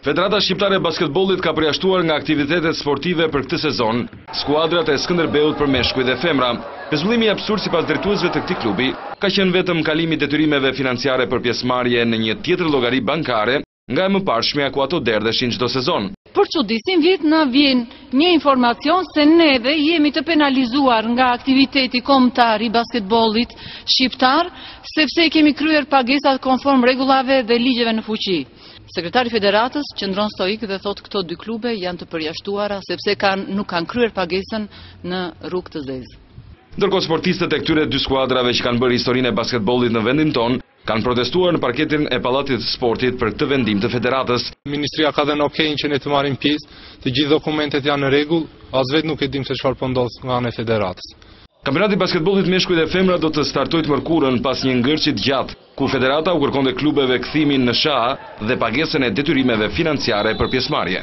Federata Shqiptare e Basketbollit ka përjashtuar nga aktivitetet sportive për këtë sezon skuadrat e Skënderbeut për meshkuj dhe femra. Pezulimi i absurd sipas drejtuesve të këtij klubi ka qenë vetëm kalimi i detyrimeve financiare për pjesëmarrje në një tjetër llogari bankare nga e mëparshmja ku ato derdheshin çdo sezon. Për çudisin vit na vjen një informacion se neve jemi të penalizuar nga aktiviteti kombëtar i basketbollit shqiptar sepse kemi kryer pagesat konform rregullave dhe ligjeve në fuqi. Sekretari i Federatës qëndron stoik dhe thotë këto dy klube janë të përjashtuara sepse nuk kanë kryer pagesën në rrugë të zezë. Ndërkohë sportistët e këtyre dy skuadrave që kanë bërë historinë e basketbollit në vendin tonë kanë protestuar në parketin e Pallatit të Sportit për këtë vendim të federatës. Ministria ka dhënë okejin që ne të marrim pjesë, të gjithë dokumentet janë në rregull, as vetë nuk e dim se çfarë po ndodh nga ana e federatës. Kampionati i basketbollit meshkuj dhe femra do të startojë të mërkurën pas një ngërçi të gjatë, ku federata u kërkonte klubeve kthimin në SHA dhe pagesën e detyrimeve financiare për pjesëmarrje.